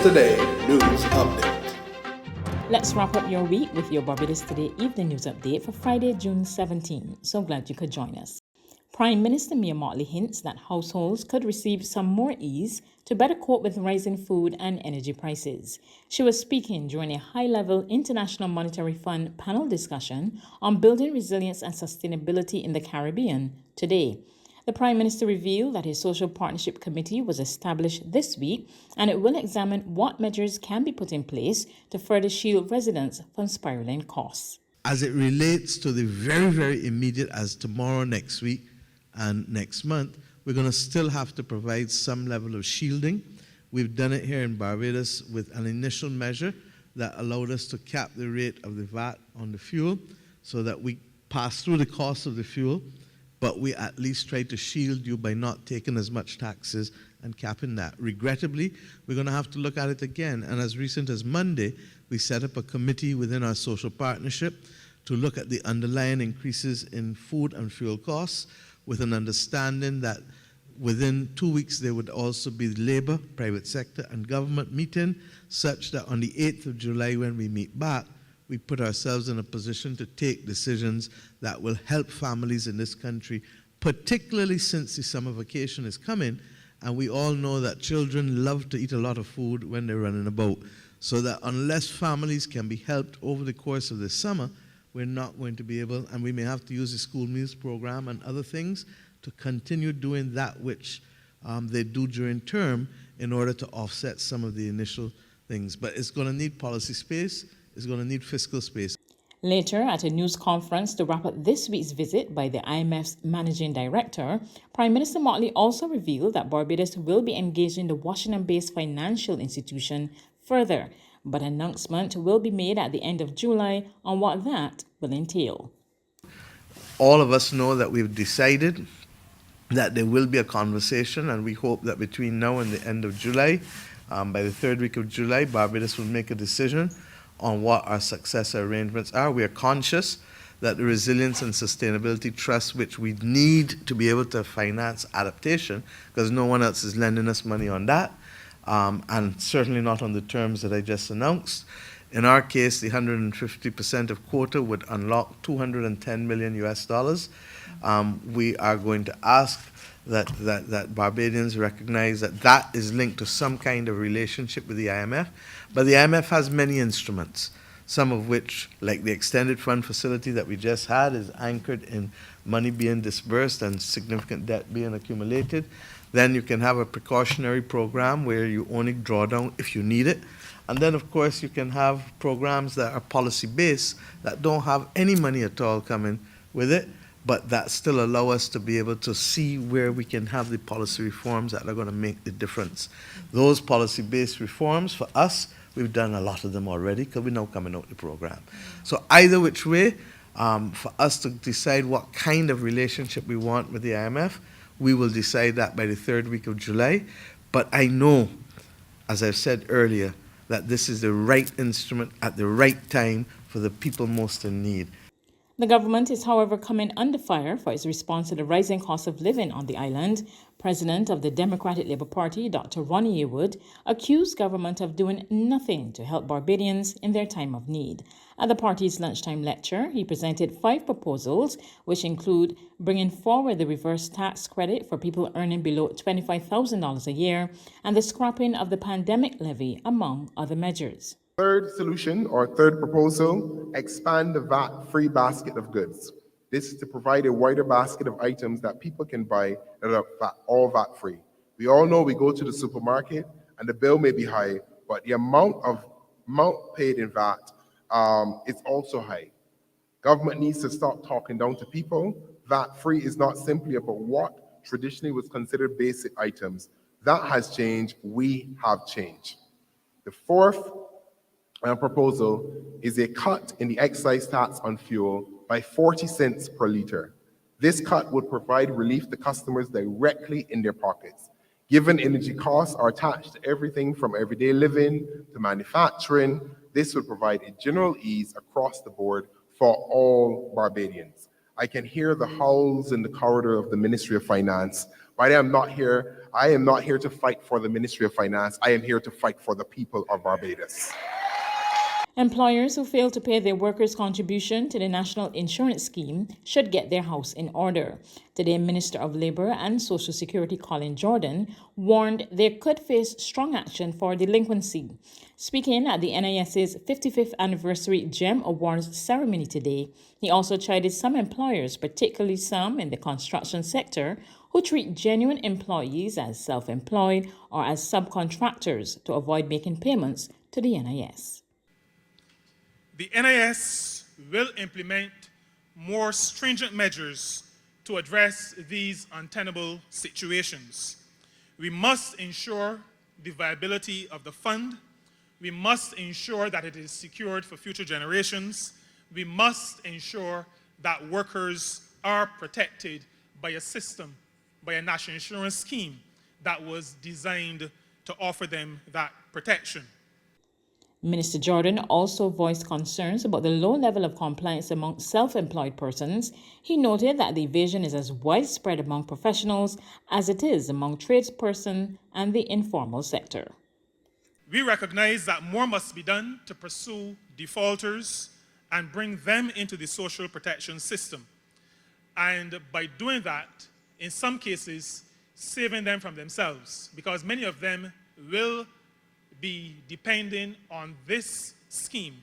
Today News Update. Let's wrap up your week with your Barbados Today Evening News Update for Friday, June 17. So glad you could join us. Prime Minister Mottley hints that households could receive some more ease to better cope with rising food and energy prices. She was speaking during a high-level International Monetary Fund panel discussion on building resilience and sustainability in the Caribbean today. The Prime Minister revealed that his Social Partnership Committee was established this week and it will examine what measures can be put in place to further shield residents from spiraling costs. As it relates to the very, very immediate, as tomorrow, next week, and next month, we're going to still have to provide some level of shielding. We've done it here in Barbados with an initial measure that allowed us to cap the rate of the VAT on the fuel so that we pass through the cost of the fuel, but we at least try to shield you by not taking as much taxes and capping that. Regrettably, we're going to have to look at it again, and as recent as Monday, we set up a committee within our social partnership to look at the underlying increases in food and fuel costs, with an understanding that within 2 weeks there would also be the labor, private sector, and government meeting, such that on the 8th of July when we meet back, we put ourselves in a position to take decisions that will help families in this country, particularly since the summer vacation is coming, and we all know that children love to eat a lot of food when they're running about. So that unless families can be helped over the course of the summer, we're not going to be able, and we may have to use the school meals program and other things to continue doing that which they do during term in order to offset some of the initial things. But it's going to need policy space, it's going to need fiscal space. Later, at a news conference to wrap up this week's visit by the IMF's Managing Director, Prime Minister Mottley also revealed that Barbados will be engaging the Washington-based financial institution further, but an announcement will be made at the end of July on what that will entail. All of us know that we've decided that there will be a conversation, and we hope that between now and the end of July, by the third week of July, Barbados will make a decision on what our successor arrangements are. We are conscious that the Resilience and Sustainability Trust, which we need to be able to finance adaptation, because no one else is lending us money on that, and certainly not on the terms that I just announced. In our case, the 150% of quota would unlock $210 million US. We are going to ask that Barbadians recognize that that is linked to some kind of relationship with the IMF. But the IMF has many instruments, some of which, like the extended fund facility that we just had, is anchored in money being disbursed and significant debt being accumulated. Then you can have a precautionary program where you only draw down if you need it. And then, of course, you can have programs that are policy-based that don't have any money at all coming with it, but that still allow us to be able to see where we can have the policy reforms that are going to make the difference. Those policy-based reforms, for us, we've done a lot of them already because we're now coming out the program. So either which way, for us to decide what kind of relationship we want with the IMF, we will decide that by the third week of July. But I know, as I've said earlier, that this is the right instrument at the right time for the people most in need. The government is, however, coming under fire for its response to the rising cost of living on the island. President of the Democratic Labour Party, Dr. Ronnie Yearwood, accused government of doing nothing to help Barbadians in their time of need. At the party's lunchtime lecture, he presented 5 proposals, which include bringing forward the reverse tax credit for people earning below $25,000 a year and the scrapping of the pandemic levy, among other measures. Third solution, or third proposal, expand the VAT-free basket of goods. This is to provide a wider basket of items that people can buy that are all VAT-free. We all know we go to the supermarket and the bill may be high, but the amount paid in VAT is also high. Government needs to stop talking down to people. VAT-free is not simply about what traditionally was considered basic items. That has changed. We have changed. The fourth proposal is a cut in the excise tax on fuel by 40 cents per litre. This cut would provide relief to customers directly in their pockets. Given energy costs are attached to everything from everyday living to manufacturing, this would provide a general ease across the board for all Barbadians. I can hear the howls in the corridor of the Ministry of Finance, but But I am not here to fight for the Ministry of Finance. I am here to fight for the people of Barbados. Employers who fail to pay their workers' contribution to the National Insurance Scheme should get their house in order. Today, Minister of Labour and Social Security Colin Jordan warned they could face strong action for delinquency. Speaking at the NIS's 55th Anniversary GEM Awards ceremony today, he also chided some employers, particularly some in the construction sector, who treat genuine employees as self-employed or as subcontractors to avoid making payments to the NIS. The NIS will implement more stringent measures to address these untenable situations. We must ensure the viability of the fund. We must ensure that it is secured for future generations. We must ensure that workers are protected by a system, by a national insurance scheme that was designed to offer them that protection. Minister Jordan also voiced concerns about the low level of compliance among self-employed persons. He noted that the evasion is as widespread among professionals as it is among tradespersons and the informal sector. We recognize that more must be done to pursue defaulters and bring them into the social protection system. And by doing that, in some cases, saving them from themselves, because many of them will be depending on this scheme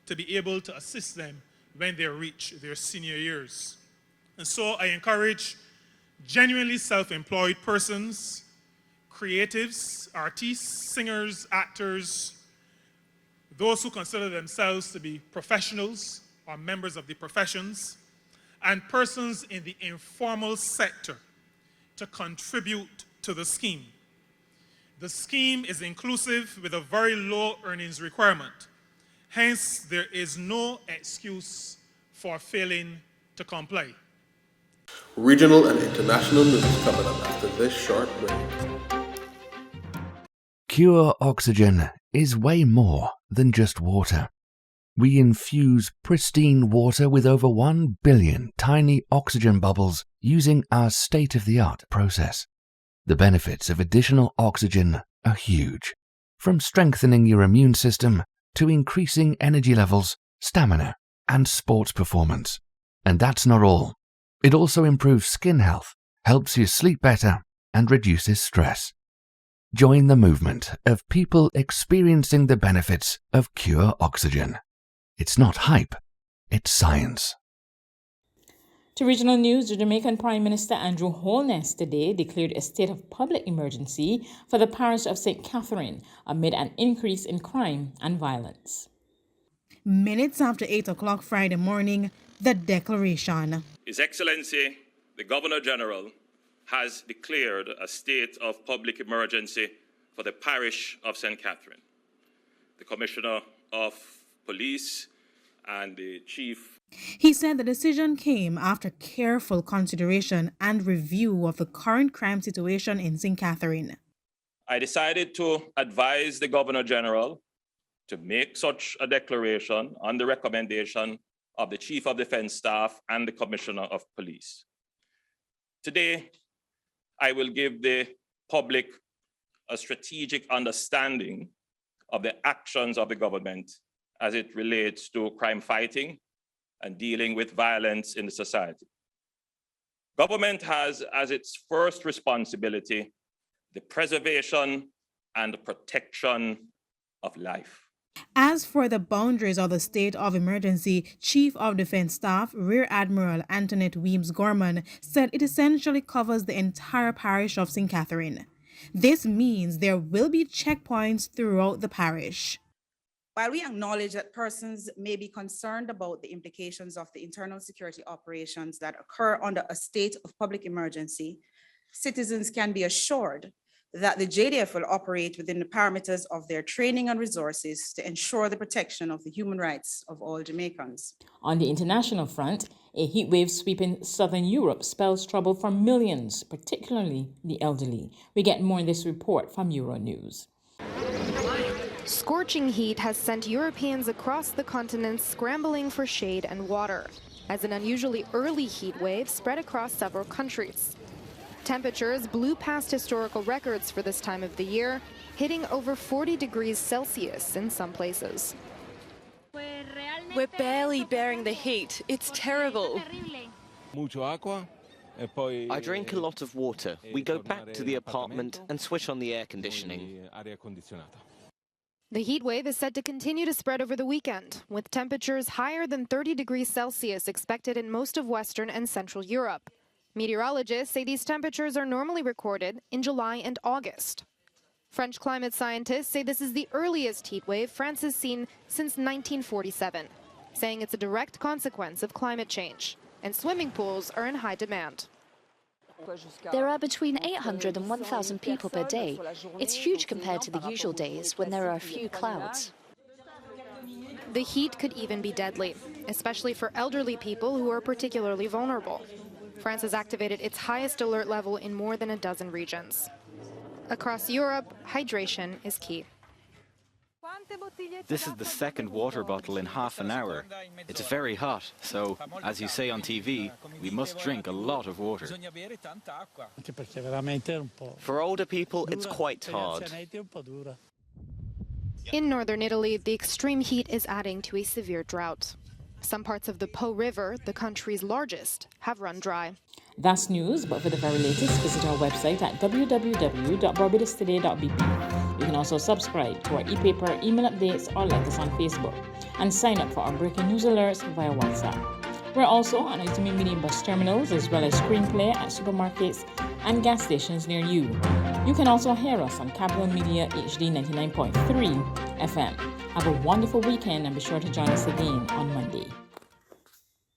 to be able to assist them when they reach their senior years. And so I encourage genuinely self-employed persons, creatives, artists, singers, actors, those who consider themselves to be professionals or members of the professions, and persons in the informal sector to contribute to the scheme. The scheme is inclusive with a very low earnings requirement. Hence, there is no excuse for failing to comply. Regional and international news coming up after this short break. Pure oxygen is way more than just water. We infuse pristine water with over 1 billion tiny oxygen bubbles using our state-of-the-art process. The benefits of additional oxygen are huge, from strengthening your immune system to increasing energy levels, stamina, and sports performance. And that's not all. It also improves skin health, helps you sleep better, and reduces stress. Join the movement of people experiencing the benefits of pure oxygen. It's not hype, it's science. To regional news, the Jamaican Prime Minister Andrew Holness today declared a state of public emergency for the parish of St. Catherine amid an increase in crime and violence. Minutes after 8 o'clock Friday morning, the declaration. His Excellency, the Governor-General, has declared a state of public emergency for the parish of St. Catherine. The Commissioner of Police and the Chief. He said the decision came after careful consideration and review of the current crime situation in St. Catherine. I decided to advise the Governor-General to make such a declaration on the recommendation of the Chief of Defense Staff and the Commissioner of Police. Today, I will give the public a strategic understanding of the actions of the government as it relates to crime fighting and dealing with violence in the society. Government has as its first responsibility the preservation and the protection of life. As for the boundaries of the state of emergency, Chief of Defense Staff Rear Admiral Antoinette Weems-Gorman said it essentially covers the entire parish of St. Catherine. This means there will be checkpoints throughout the parish. While we acknowledge that persons may be concerned about the implications of the internal security operations that occur under a state of public emergency, citizens can be assured that the JDF will operate within the parameters of their training and resources to ensure the protection of the human rights of all Jamaicans. On the international front, a heatwave sweeping southern Europe spells trouble for millions, particularly the elderly. We get more in this report from Euronews. Scorching heat has sent Europeans across the continent scrambling for shade and water, as an unusually early heat wave spread across several countries. Temperatures blew past historical records for this time of the year, hitting over 40 degrees Celsius in some places. We're barely bearing the heat. It's terrible. I drink a lot of water. We go back to the apartment and switch on the air conditioning. The heat wave is said to continue to spread over the weekend, with temperatures higher than 30 degrees Celsius expected in most of Western and Central Europe. Meteorologists say these temperatures are normally recorded in July and August. French climate scientists say this is the earliest heat wave France has seen since 1947, saying it's a direct consequence of climate change, and swimming pools are in high demand. There are between 800 and 1,000 people per day. It's huge compared to the usual days when there are a few clouds. The heat could even be deadly, especially for elderly people who are particularly vulnerable. France has activated its highest alert level in more than a dozen regions. Across Europe, hydration is key. This is the second water bottle in half an hour. It's very hot, so, as you say on TV, we must drink a lot of water. For older people, it's quite hard. In northern Italy, the extreme heat is adding to a severe drought. Some parts of the Po River, the country's largest, have run dry. That's news, but for the very latest, visit our website at www.barbadostoday.bp. You can also subscribe to our e-paper, email updates, or like us on Facebook, and sign up for our breaking news alerts via WhatsApp. We're also on ultimate medium bus terminals, as well as screenplay at supermarkets and gas stations near you. You can also hear us on Capital Media HD 99.3 FM. Have a wonderful weekend and be sure to join us again on Monday.